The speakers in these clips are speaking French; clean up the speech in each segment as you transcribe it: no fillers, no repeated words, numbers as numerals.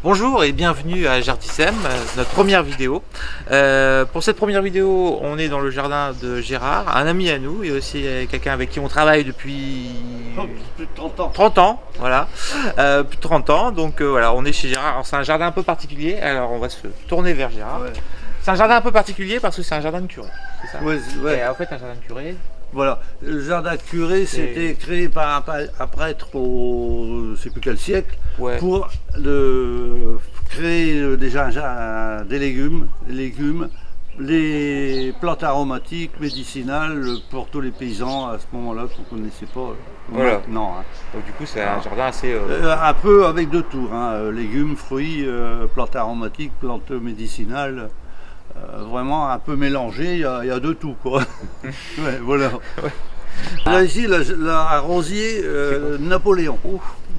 Bonjour et bienvenue à Jardissem, notre première vidéo. Pour cette première vidéo, on est dans le jardin de Gérard, un ami à nous et aussi quelqu'un avec qui on travaille depuis Plus de 30 ans. 30 ans. Voilà, plus de 30 ans. Donc voilà, on est chez Gérard. Alors, c'est un jardin un peu particulier, alors on va se tourner vers Gérard. Ouais. C'est un jardin un peu particulier parce que c'est un jardin de curé, c'est ça? Ouais, ouais. Et en fait, un jardin de curé. Voilà. Le jardin de curé, c'était créé par un prêtre au, je sais plus quel siècle, Ouais. pour créer déjà des légumes, les plantes aromatiques, médicinales pour tous les paysans à ce moment-là qu'on ne connaissait pas. Voilà. Non. Donc du coup, c'est un jardin assez. Un peu avec de tout, hein, légumes, fruits, plantes aromatiques, plantes médicinales. Vraiment un peu mélangé, il y a de tout quoi. Ouais, voilà. Ouais. Là ici, la rosier Napoléon.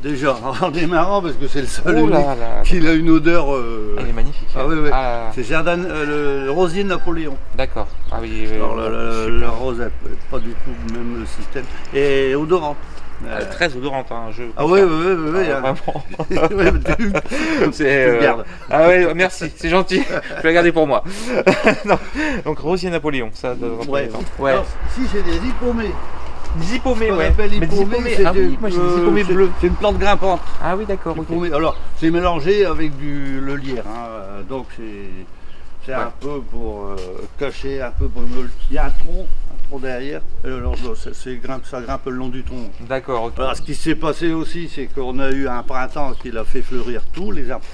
Déjà, en démarrant parce que c'est le seul Oh là là. qui a une odeur. Il est magnifique. Ah oui, oui. Ah, C'est le rosier Napoléon. d'accord. Ah oui. Alors la rose, elle, pas du tout le même système. Et odorante. Très odorante, hein, je Ah oui, confirme. oui, oui, oui. Ah, vraiment. Ouais, C'est, tu le gardes. Ah ouais, merci, c'est gentil. Je vais le garder pour moi. Non. Donc Rosier Napoléon, ça doit Ouais. Ouais. Alors, si c'est des hippomées. Des hippomées, On ouais. appelle Mais des hippomées, hippomées. Ah oui, moi j'ai des hippomées bleues. C'est une plante grimpante. Ah oui, d'accord. Ok. Hippomée. Alors, c'est mélangé avec le lierre. Hein. Donc, c'est Ouais. un peu pour cacher, un peu pour il y a un tronc derrière. Alors, ça grimpe le long du tronc. D'accord. Ok. Alors, ce qui s'est passé aussi, c'est qu'on a eu un printemps qui l'a fait fleurir tout, les arbres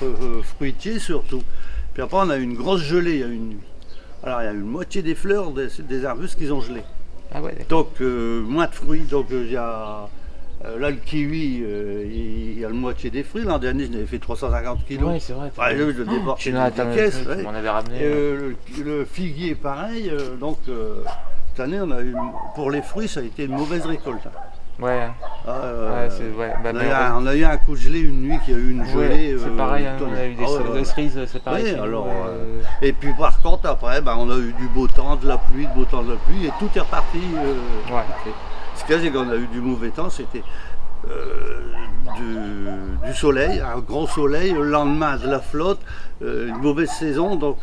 fruitiers surtout. Puis après, on a eu une grosse gelée il y a une nuit. Alors, il y a une moitié des fleurs des arbustes qui ont gelé. Ah ouais, d'accord. Donc moins de fruits, donc il y a là le kiwi, il y a la moitié des fruits. L'an dernier je n'avais fait 350 kilos. Ouais, c'est vrai. Ouais, je déportais Tu des caisses. tu Ouais. m'en avais ramené. Le figuier pareil, donc cette année on a eu, pour les fruits ça a été une mauvaise récolte. Ouais. Ah, Ouais, c'est ouais. Bah, on a eu un coup de gelée une nuit qui a eu une gelée. c'est pareil, hein, tonne. on a eu des cerises, c'est pareil. Oui, chez nous, alors, et puis par contre après on a eu du beau temps, de la pluie, et tout est reparti. Ouais. Ce qu'il y a, c'est qu'on a eu du mauvais temps, c'était du soleil, un grand soleil, le lendemain de la flotte, une mauvaise saison, donc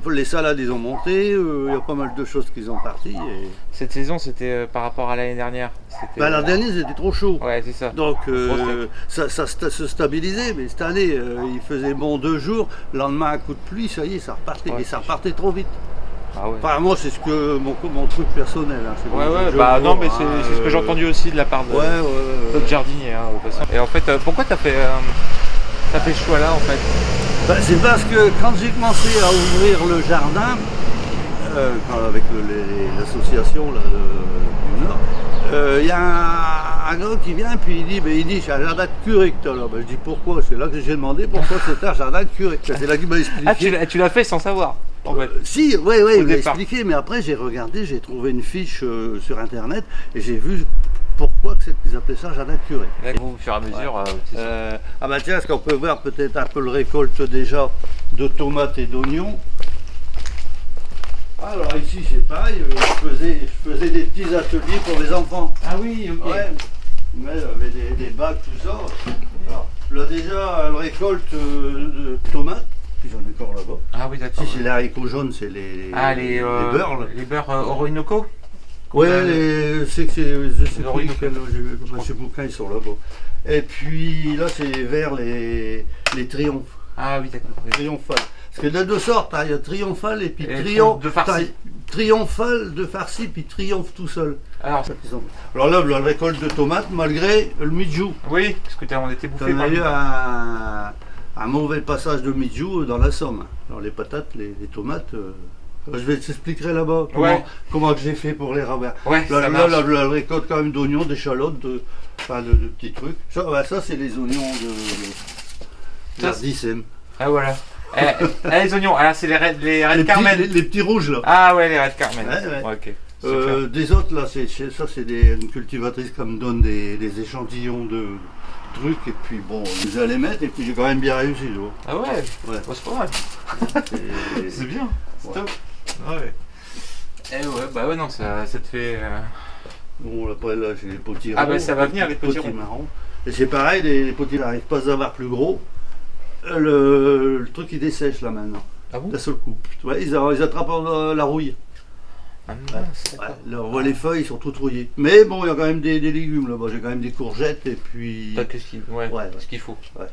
les salades ils ont monté, il y a pas mal de choses qui sont parties. Et... Cette saison, c'était par rapport à l'année dernière. L'an dernier c'était trop chaud. Ouais, c'est ça. Donc ça se stabilisait, mais cette année il faisait bon 2 jours, le lendemain un coup de pluie, ça y est, ça repartait, Ouais, et ça repartait trop vite. Ah ouais. Enfin moi c'est ce que mon truc personnel. Hein, c'est Ouais, mon ouais, truc, bah je non, vois, mais c'est ce que j'ai entendu aussi de la part de d'autres jardiniers. Hein, de toute façon. Et en fait, pourquoi t'as fait ce choix-là en fait? Bah, c'est parce que quand j'ai commencé à ouvrir le jardin, avec l'association du Nord, il y a un gars qui vient puis il dit c'est un jardin de curé que tu as là. Ben, je dis pourquoi? C'est là que j'ai demandé pourquoi c'était un jardin de curé. C'est là qu'il m'a expliqué. Ah, tu l'as fait sans savoir en fait. Si, oui, il m'a départ. expliqué, mais après j'ai regardé, j'ai trouvé une fiche sur internet et j'ai vu pourquoi qu'ils appelaient ça jardin de curé. Au fur et à mesure, c'est sûr. Ah bah tiens, est-ce qu'on peut voir peut-être un peu le récolte déjà de tomates et d'oignons? Alors ici c'est pareil, je faisais des petits ateliers pour les enfants. Ah oui, ok. Ouais, mais avec des bacs, tout ça. Alors, là déjà, le récolte de tomates, puis j'en ai encore là-bas. Ah oui, d'accord. Si c'est les haricots jaunes, c'est les beurres. Là. Les beurres Orinoco. Ouais, je sais plus Orinoco. ces bouquins ils sont là-bas. Et puis là c'est vers les triomphes. Ah oui, d'accord. Triomphal. Parce qu'il y a deux sortes, hein. Il y a triomphal et puis Et triomphe. de farci. Triomphal de farci, puis triomphe tout seul. Alors, Alors là, la récolte de tomates, malgré le midjou. oui, parce que on était bouffé On par a eu un mauvais passage de midjou dans la Somme. Alors les patates, les tomates, je vais t'expliquer là-bas comment que j'ai fait pour les ravoir. Ouais, ça marche. La récolte quand même d'oignons, d'échalotes, de petits trucs. Ça c'est les oignons de Jardissem. Ah voilà. Les oignons, alors c'est les Red Les Carmen. les petits rouges là. Ah ouais, les Red Carmen. Ouais. Ok. Super. Des autres là, c'est une cultivatrice qui me donne des échantillons de trucs et puis bon, je les allais mettre et puis j'ai quand même bien réussi. Tu vois. Ah ouais, Ouais. Oh, c'est pas mal. Et- C'est bien, c'est Ouais. top. Ouais. Eh ouais, bah ouais, non, ça te fait. Bon, après là, j'ai les potirons. Ah bah ça va venir, les petits potirons. marrons. Et c'est pareil, les potirons n'arrivent pas à avoir plus gros. Le truc il dessèche là maintenant, Ah bon? d'un seul coup. Ouais, ils attrapent la rouille. Ah mince, Ouais, d'accord. là, on voit les feuilles, ils sont toutes rouillées. Mais bon, il y a quand même des légumes là-bas. J'ai quand même des courgettes et puis. T'as que ouais, Ouais, ce qu'il faut. ouais.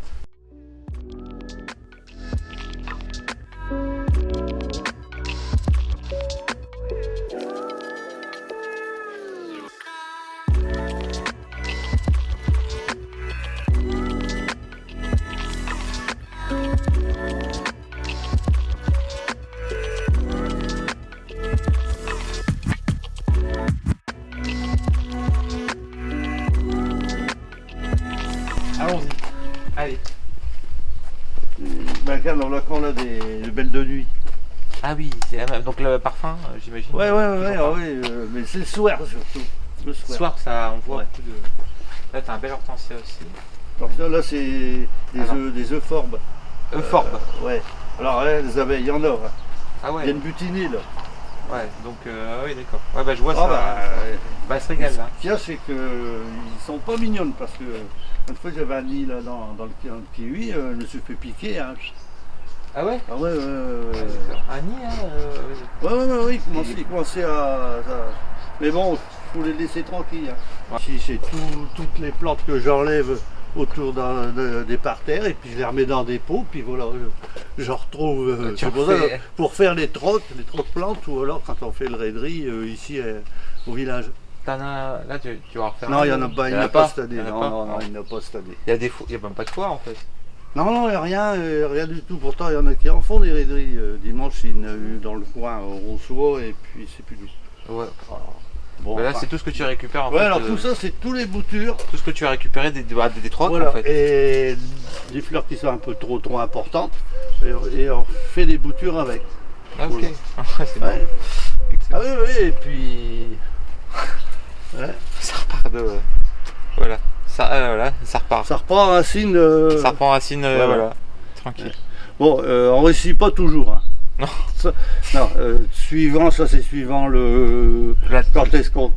Allons-y. Allez. Ben, regarde, là, quand on a des belles de nuit. Ah oui, donc le parfum, j'imagine. Ouais, Toujours pas. mais c'est le soir surtout. Le Ce soir. soir, ça, on voit Ouais. beaucoup de. Là, t'as un bel hortensia aussi. Donc là, c'est des œufs forbes. Euphorbe. Ouais. Alors, les abeilles, il y en a. Hein. Ah Il ouais. y a une butinée là. Ouais, donc, ah oui, d'accord. Ouais, bah, je vois Ah, ça. bah, Bah, elle se régale là. Ce qu'il y a, c'est qu'ils sont pas mignonnes parce que une fois j'avais un nid là, dans le kiwi, je me suis fait piquer. Hein. Ah ouais? Ah ouais, Ah, d'accord. Un nid, hein. ouais, il commençait Mais bon, il faut les laisser tranquilles. Hein. Ouais. Ici, c'est toutes les plantes que j'enlève autour des parterres et puis je les remets dans des pots, puis voilà, je retrouve. Tu C'est pour ça, refais- pour faire les trocs plantes, ou alors quand on fait le raiderie ici au village. T'en as. Là, tu vas refaire. Non, il n'y un, en a pas, il il y n'y en a pas cette Il année. y en a Non, pas non, il n'y en a pas cette année. Il y a même pas de foire en fait. Non, il n'y a rien du tout. Pourtant, il y en a qui en font des raideries. Dimanche, il y en a eu dans le coin au Rousseau et puis c'est plus tout. Ouais. Bon, Bah là, enfin. c'est tout ce que tu récupères en Ouais, fait. alors tout ça, c'est tous les boutures. Tout ce que tu as récupéré des trocs Voilà, en fait. et des fleurs qui sont un peu trop importantes. Et on fait des boutures avec. Ah, ok. Voilà. C'est marrant. Ouais. Excellent. Ah oui, et puis. Ouais. Ça repart de. Voilà. Voilà, ça repart. Ça reprend racine. Ça reprend racine, voilà. voilà. Tranquille. Bon, on ne réussit pas toujours. Hein. Non. Non, suivant, ça c'est suivant quand est-ce qu'on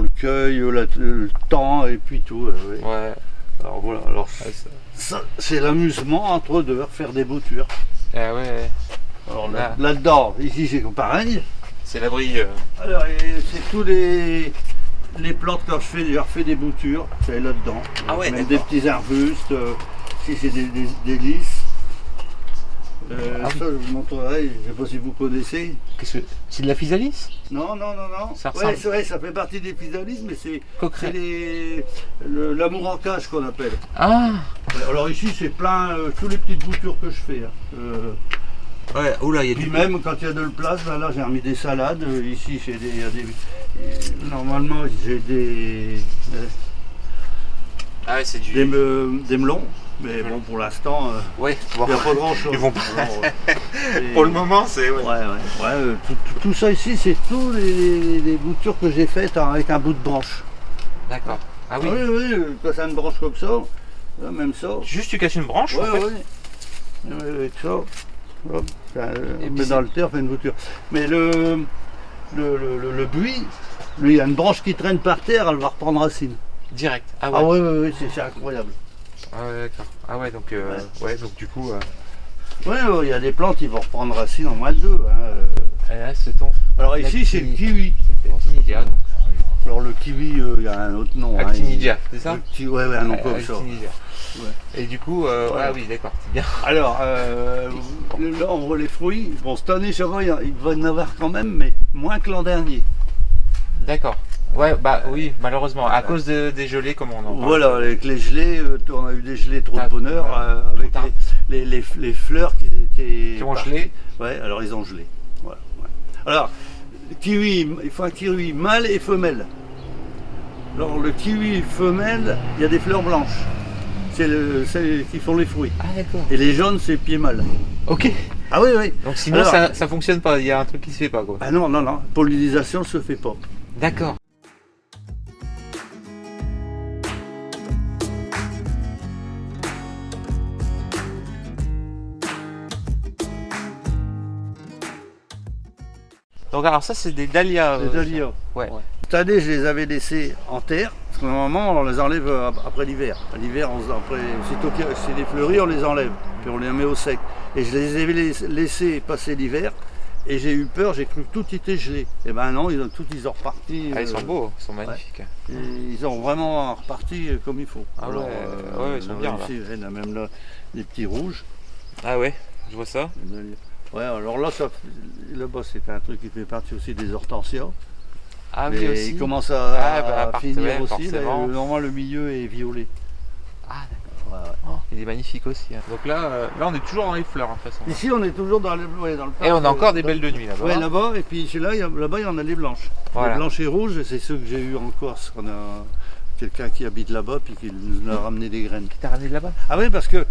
le cueille, le temps et puis tout. Ouais. Ouais. Alors voilà, alors Ouais, ça, c'est l'amusement entre deux, faire des boutures. Ah ouais. Alors Là. là-dedans, ici c'est pareil. C'est l'abri. Alors c'est tous les plantes quand je refais des boutures, c'est là-dedans. Ah ouais, même des d'accord. petits arbustes, si c'est des lys. Ah ça je vous montrerai, je ne sais pas si vous connaissez. Qu'est-ce que c'est, de la physalis? Non. Ça Ouais, ressemble. c'est vrai, ça fait partie des physalis, mais c'est Coquerel. l'amour en cage qu'on appelle. Ah. Alors ici c'est plein, tous les petites boutures que je fais. Hein. Ouais. Oula, il y a Puis du. même quand il y a de la place, ben là j'ai remis des salades. Ici il y a des normalement j'ai Ah ouais, c'est du. des melons, mais bon pour l'instant Ouais. il n'y a pas grand chose. Ils vont pas. Pour le moment, c'est. Ouais. Ouais, tout ça ici c'est tous les boutures que j'ai faites avec un bout de branche. D'accord. Ah oui. Oui, quand c'est une branche comme ça, là, même ça. Juste tu casses une branche en fait. Ouais, avec ça. Hop, Et on puis met dans le terre, on fait une bouture. Mais le buis, lui, il y a une branche qui traîne par terre, elle va reprendre racine. Direct. Ah ouais. Ah ouais, c'est incroyable. Ah ouais, d'accord. Ah ouais, donc ouais, donc du coup, Ouais, il y a des plantes qui vont reprendre racine en moins de deux. Hein. là c'est ton Alors ici, c'est le kiwi. Actinidia. Donc. Alors le kiwi, il y a un autre nom. Actinidia, c'est ça? Ouais, un nom comme ça. Actinidia. Ouais. Et du coup, ah oui, d'accord, c'est bien. Alors, là, on voit les fruits. Bon, cette année, ça va, il va y en avoir quand même, mais moins que l'an dernier. D'accord. Ouais, bah oui, malheureusement, à cause des gelées, comme on en parle. Voilà, avec les gelées, on a eu des gelées trop de bonheur, avec tard. les fleurs qui étaient. Qui ont gelé. Ouais, alors ils ont gelé. Voilà, ouais. Alors, le kiwi, il faut un kiwi mâle et femelle. Alors, le kiwi femelle, il y a des fleurs blanches. C'est celles qui font les fruits. Ah d'accord. Et les jaunes, c'est pied mâle. Ok. Ah oui. Donc sinon, Alors, ça fonctionne pas, il y a un truc qui se fait pas quoi. Ah non, pollinisation se fait pas. D'accord. Donc alors ça c'est des dahlias. Les dahlias. Ouais. Cette année, je les avais laissés en terre. Parce que normalement, on les enlève après l'hiver. À l'hiver, aussitôt que c'est des fleuris, on les enlève. Puis on les met au sec. Et je les ai laissés passer l'hiver. Et j'ai eu peur, j'ai cru que tout était gelé. Et ben non, ils ont reparti. Ah, ils sont beaux, ils sont magnifiques. Ouais. Et ils ont vraiment reparti comme il faut. Ah alors, ouais, ils sont bien là. Ici, il y en a même là, des petits rouges. Ah ouais, je vois ça. Ouais, alors là, là-bas, c'est un truc qui fait partie aussi des hortensias. Ah mais oui, aussi. il commence à finir ouais, aussi. Là, forcément. le milieu est violet. Ah d'accord. Oh, il est magnifique aussi. Hein. Donc là, on est toujours dans les fleurs, de toute façon. Ici, on est toujours dans le parc. Et on a encore des belles de nuit là-bas. Oui, là-bas. Et puis là-bas, il y en a les blanches. Voilà. Les blanches et rouges, c'est ceux que j'ai eu en Corse. On a quelqu'un qui habite là-bas puis qui nous a ramené des graines. Qui t'a ramené de là-bas? Ah oui, parce que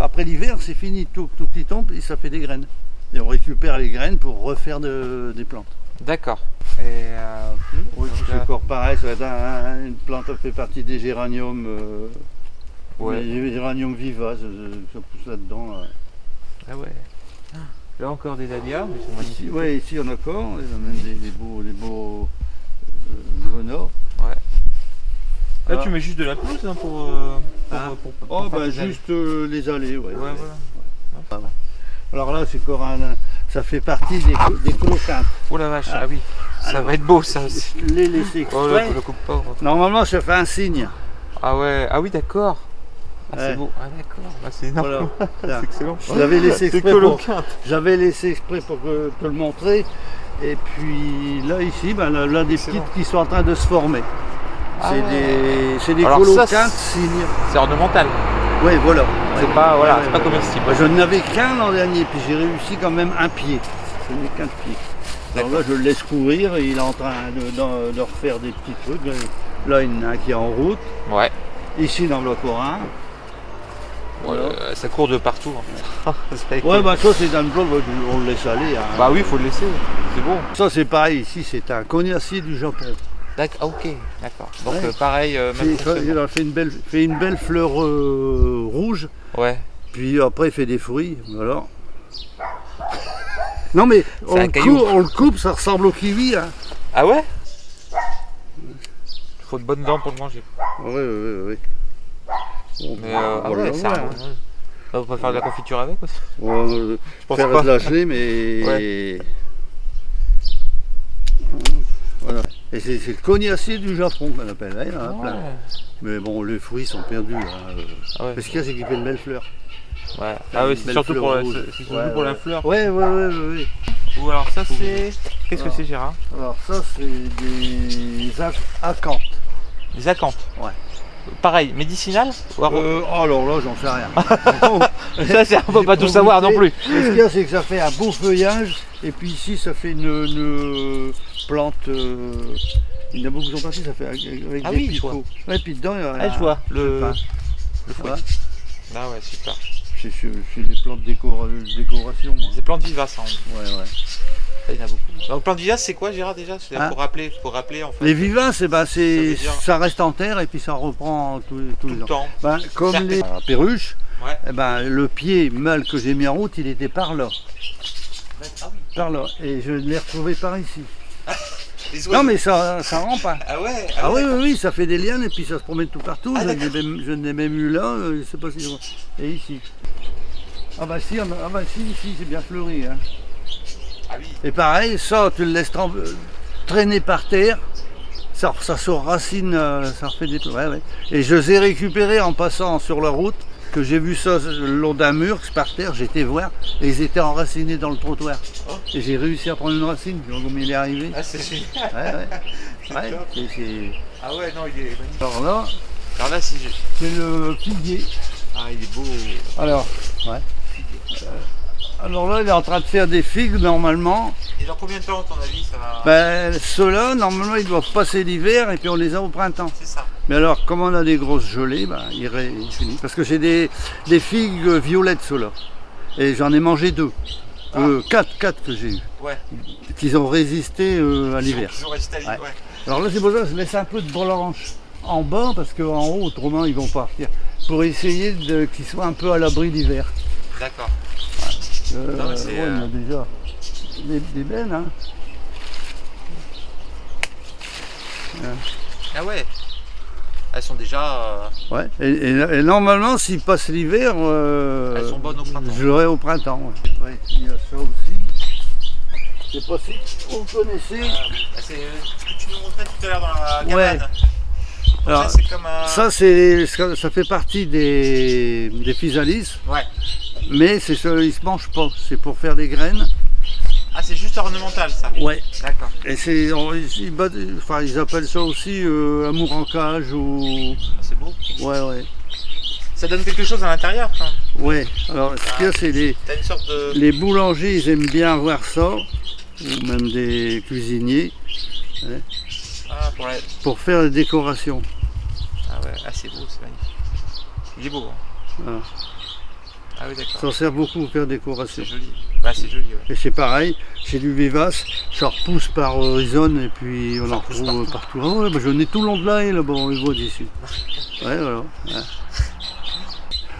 après l'hiver, c'est fini. Tout qui tombe et ça fait des graines. Et on récupère les graines pour refaire des plantes. D'accord. Et oui, c'est encore pareil, ça va être une plante qui fait partie des géraniums. Les géraniums vivaces, ça pousse là-dedans. Ah ouais. Là encore des dahlias, mais ils sont magnifiques. Oui, ici on a encore, on a même des beaux grenats. Ouais. Là Alors, tu mets juste de la pelouse hein, pour faire des juste les allées, ouais. Ouais, voilà. Alors là, c'est encore ça fait partie des coloquintes. Oh la vache, ah oui. Ça va être beau ça aussi. Les laisser exprès. Oh, le coupe pas. Normalement, ça fait un signe. Ah ouais, ah oui d'accord. Ah, Ouais. c'est beau. Ah d'accord, bah, c'est énorme. Voilà. C'est excellent. J'avais laissé exprès pour te le montrer. Et puis là, ici, là des Excellent. petites qui sont en train de se former. Ah C'est ouais. des Alors coloquintes ça, signes. C'est ornemental. Oui, voilà. C'est pas, voilà, c'est pas ouais. comestible. Je n'avais qu'un l'an dernier, puis j'ai réussi quand même un pied. Je n'ai qu'un pied. Alors là, je le laisse courir et il est en train de refaire des petits trucs. Là, il y en a un qui est en route. Ouais. Ici, dans le Corin. Ça court de partout. En fait. Ouais, bah ça, c'est dans le bloc, on le laisse aller. Hein. Bah oui, il faut le laisser. C'est bon. Ça, c'est pareil. Ici, c'est un cognacier du Japon. D'accord, ok, d'accord. Donc Ouais. Pareil, même Il a fait une belle fleur rouge. Ouais. Puis après, il fait des fruits. Alors. Non, mais on un caillou. le coupe, ça ressemble au kiwi. Hein. Ah ouais? Faut de bonnes dents pour le manger. Oui. Mais ah ouais, ça. On peut faire de la confiture avec aussi. Je pense faire pas. de la gelée, mais. Ouais. Voilà. Et c'est le cognacier du Japon qu'on appelle. Là, il y en a plein. Ouais. Mais bon, les fruits sont perdus. Hein. Ah ouais. Parce qu'il y a, c'est qu'il fait une belle fleur. Ouais. Ah ouais, c'est Belle surtout fleur pour, rouge. c'est surtout pour la fleur. Ouais. Ou alors ça c'est. Qu'est-ce que c'est Gérard? Alors ça, c'est des acanthes. Des acanthes. Ouais. Pareil, médicinal? Ou Alors là, j'en sais rien. ça c'est, on peut pas tout savoir non plus. Ce qu'il y a, c'est que ça fait un beau feuillage. Et puis ici, ça fait une plante. Il y en a beaucoup qui sont partis, ça fait avec Ah des oui, je picots. Ouais, puis dedans, il y a Ah je vois, le pain. fruit. Ouais. Ah ouais, super. C'est des plantes de décoration. Moi. Des plantes vivaces hein. Ouais. Ça, il y en a beaucoup. Donc plantes vivaces c'est quoi Gérard déjà? C'est Hein? pour rappeler en fait. Les vivaces, veut dire- ça reste en terre et puis ça reprend tous Tout les le ans. temps. Comme Certes. les perruches, Ouais. le pied mâle que j'ai mis en route, il était par là. Ah oui. Par là. Et je l'ai retrouvé par ici. Les Non mais ça rend pas. Ah ouais. Ah oui, ça fait des lianes et puis ça se promène tout partout. Ah, Je n'ai même eu là, je sais pas si. Et ici. Ah bah si, ici c'est bien fleuri. Hein. Ah oui. Et pareil, ça tu le laisses traîner par terre, ça se racine, ça refait des trucs. Ouais. Et je les ai récupérés en passant sur la route, que j'ai vu ça le long d'un mur, par terre, j'étais voir, et ils étaient enracinés dans le trottoir. Oh. Et j'ai réussi à prendre une racine, puis comme il est arrivé. Ah c'est génial. Ouais. Ah ouais non il est magnifique. Alors là, si c'est le figuier. Ah il est beau. Alors, ouais. Alors là, il est en train de faire des figues normalement. Et dans combien de temps, à ton avis, ça va? Ceux-là, normalement, ils doivent passer l'hiver et puis on les a au printemps. C'est ça. Mais alors, comme on a des grosses gelées, il finit. Parce que j'ai des figues violettes, ceux-là. Et j'en ai mangé 2. 4 que j'ai eu. Ouais. Qui ont résisté à l'hiver. Ils ont resté à l'hiver, ouais. Alors là, c'est pour ça que je laisse un peu de blanche en bas, parce qu'en haut, autrement, ils vont partir. Pour essayer qu'ils soient un peu à l'abri d'hiver. D'accord. Non, mais il y en a déjà des belles, hein. Ah ouais. Elles sont déjà... Ouais. Et normalement, s'ils passent l'hiver, elles sont bonnes au printemps. je l'aurai au printemps. Ouais. Ouais, il y a ça aussi. Je sais pas si vous connaissez. C'est ce que tu nous montrais tout à l'heure dans la cabane. Ouais. Alors, ça, c'est comme un... ça fait partie des physalis, Ouais. mais ils se mangent pas. C'est pour faire des graines. Ah, c'est juste ornemental, ça. Ouais. D'accord. Et ils appellent ça aussi amour en cage ou. C'est beau. Ouais. Ça donne quelque chose à l'intérieur, quand même. Ouais. Alors, ce qu'il y a, c'est T'as une sorte de... les boulangers, ils aiment bien avoir ça, ou même des cuisiniers, hein, pour faire des décorations. Ah ouais, ah, c'est beau, c'est magnifique. Il est beau. Hein. Voilà. Ah oui, d'accord. Ça sert beaucoup pour faire des décorations. C'est joli. Bah, c'est joli, ouais. Et c'est pareil, c'est du vivace, ça repousse par horizon et puis on en retrouve partout. Ah ouais, bah, j'en ai tout le long de la haie là-bas, on les voit d'ici. Ouais, voilà. Ouais.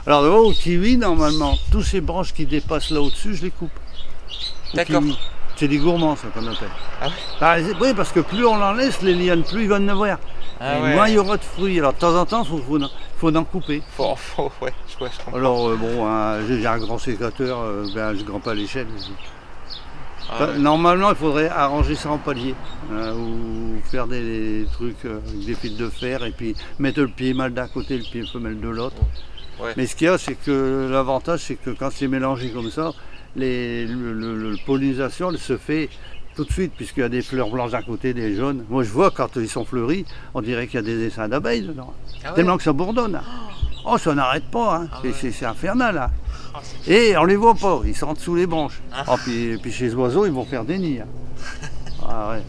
Alors là, au kiwi, normalement, tous ces branches qui dépassent là au-dessus, je les coupe. D'accord. C'est des gourmands, ça qu'on appelle. Ah ouais. Oui, parce que plus on en laisse, les lianes, plus ils vont en avoir. Ah et ouais. moins il y aura de fruits. Alors de temps en temps, il faut en couper. Ouais, je comprends. Alors j'ai un grand sécateur, je ne grimpe pas à l'échelle. Ah ouais. Normalement, il faudrait arranger ça en palier. Ou faire des trucs avec des fils de fer et puis mettre le pied mâle d'un côté et le pied femelle de l'autre. Ouais. Mais ce qu'il y a, c'est que l'avantage, c'est que quand c'est mélangé comme ça, la pollinisation elle se fait tout de suite, puisqu'il y a des fleurs blanches à côté, des jaunes. Moi, je vois quand ils sont fleuris, on dirait qu'il y a des essaims d'abeilles dedans. Ah ouais. Tellement que ça bourdonne. Oh, ça n'arrête pas, hein. Ah ouais. C'est infernal. Hein. Ah, Et on les voit pas, ils sont sous les branches. Ah. Oh, puis chez les oiseaux, ils vont faire des nids. Hein. Ah ouais.